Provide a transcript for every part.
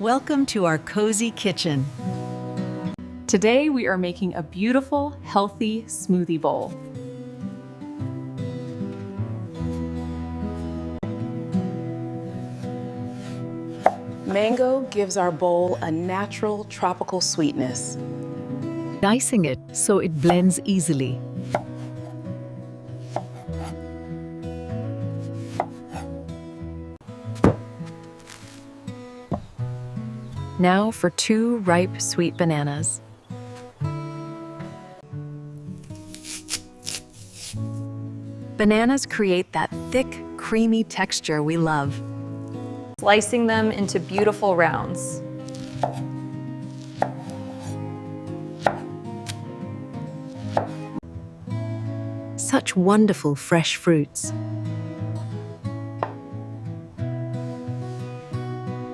Welcome to our cozy kitchen. Today we are making a beautiful, healthy smoothie bowl. Mango gives our bowl a natural tropical sweetness. Dicing it so it blends easily. Now for 2 ripe sweet bananas. Bananas create that thick, creamy texture we love. Slicing them into beautiful rounds. Such wonderful fresh fruits.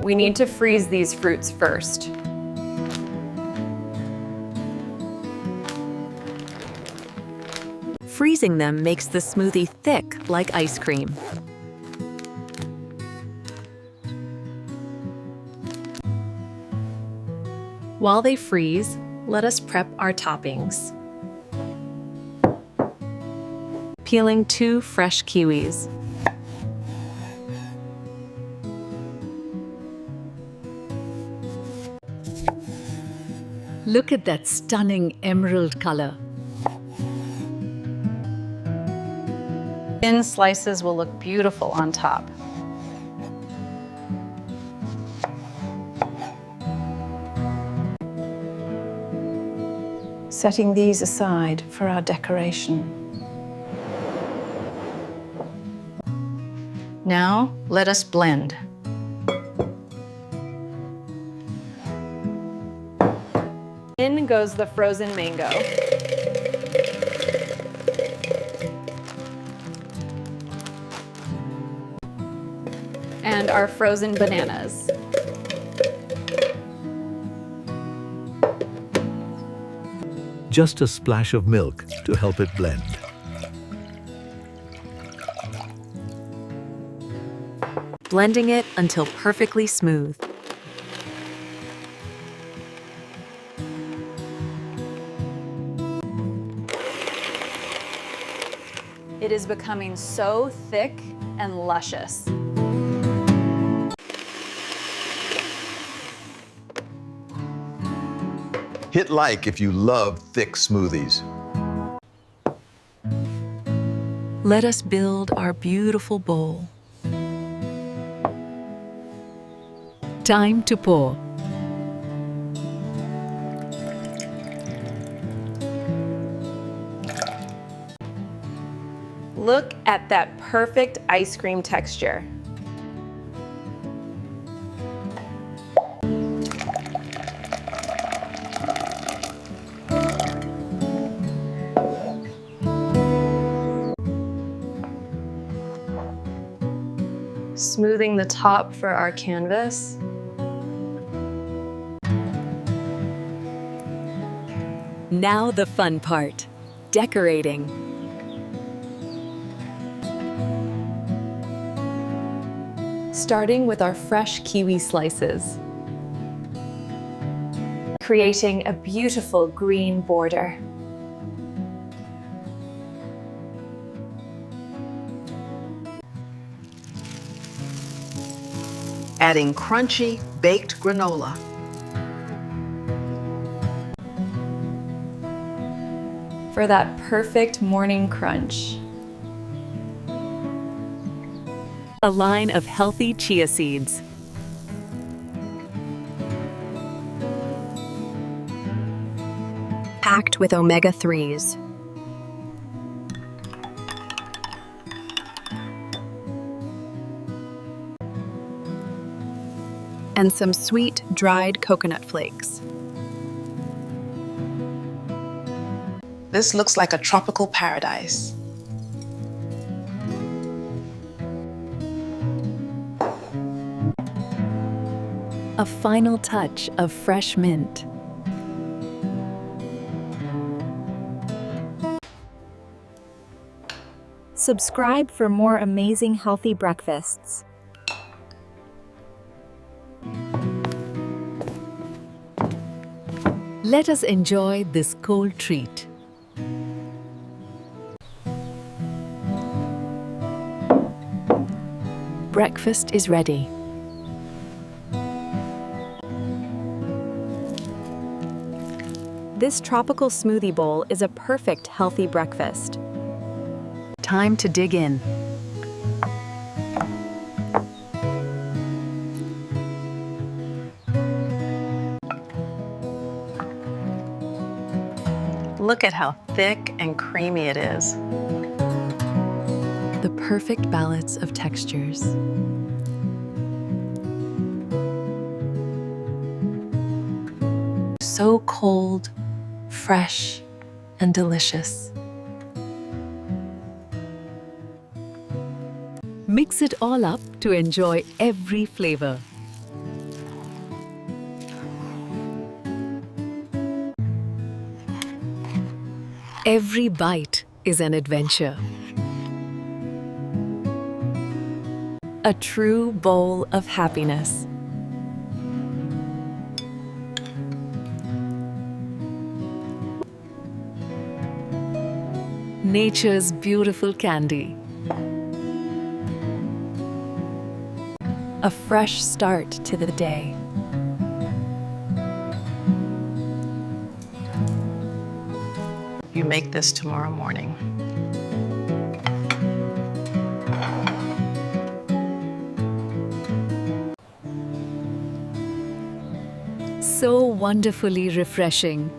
We need to freeze these fruits first. Freezing them makes the smoothie thick like ice cream. While they freeze, let us prep our toppings. Peeling 2 fresh kiwis. Look at that stunning emerald color. Thin slices will look beautiful on top. Setting these aside for our decoration. Now, let us blend. In goes the frozen mango. And our frozen bananas. Just a splash of milk to help it blend. Blending it until perfectly smooth. It is becoming so thick and luscious. Hit like if you love thick smoothies. Let us build our beautiful bowl. Time to pour. Look at that perfect ice cream texture. Smoothing the top for our canvas. Now the fun part, decorating. Starting with our fresh kiwi slices. Creating a beautiful green border. Adding crunchy baked granola. For that perfect morning crunch. A line of healthy chia seeds. Packed with omega-3s. And some sweet, dried coconut flakes. This looks like a tropical paradise. A final touch of fresh mint. Subscribe for more amazing healthy breakfasts. Let us enjoy this cold treat. Breakfast is ready. This tropical smoothie bowl is a perfect healthy breakfast. Time to dig in. Look at how thick and creamy it is. The perfect balance of textures. So cold, fresh, and delicious. Mix it all up to enjoy every flavor. Every bite is an adventure. A true bowl of happiness. Nature's beautiful candy. A fresh start to the day. You make this tomorrow morning. So wonderfully refreshing.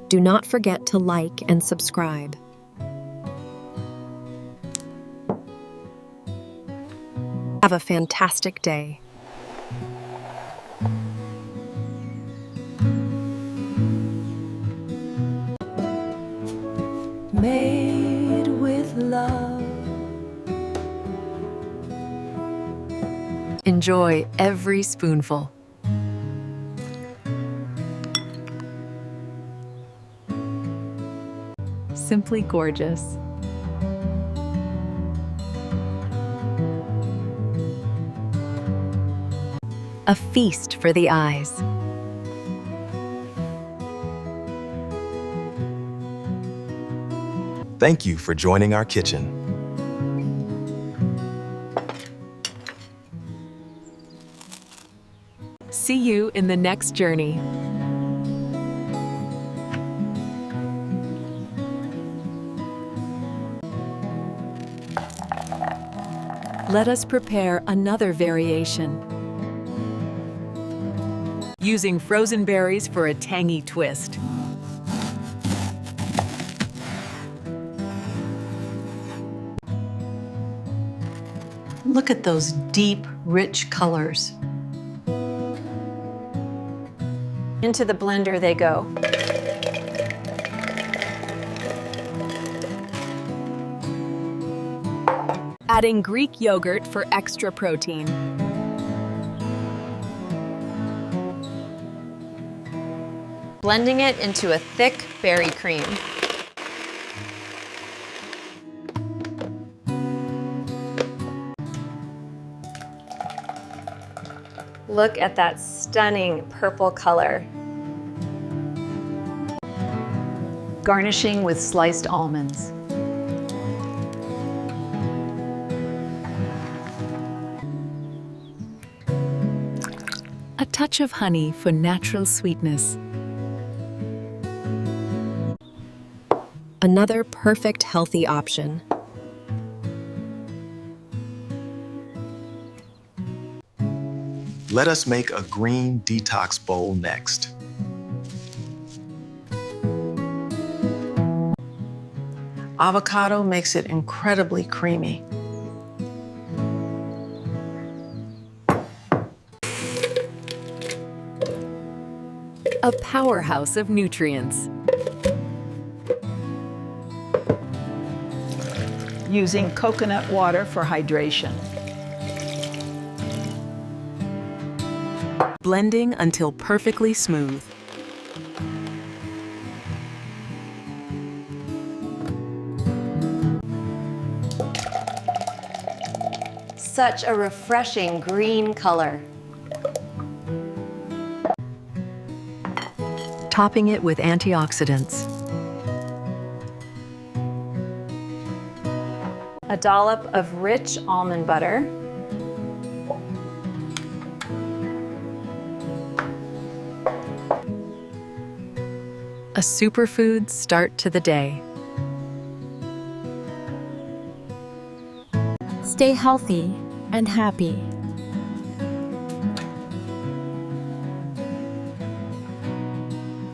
Do not forget to like and subscribe. Have a fantastic day. Made with love. Enjoy every spoonful. Simply gorgeous. A feast for the eyes. Thank you for joining our kitchen. See you in the next journey. Let us prepare another variation. Using frozen berries for a tangy twist. Look at those deep, rich colors. Into the blender they go. Adding Greek yogurt for extra protein. Blending it into a thick berry cream. Look at that stunning purple color. Garnishing with sliced almonds. A touch of honey for natural sweetness. Another perfect healthy option. Let us make a green detox bowl next. Avocado makes it incredibly creamy. A powerhouse of nutrients. Using coconut water for hydration. Blending until perfectly smooth. Such a refreshing green color. topping it with antioxidants. A dollop of rich almond butter. A superfood start to the day. Stay healthy and happy.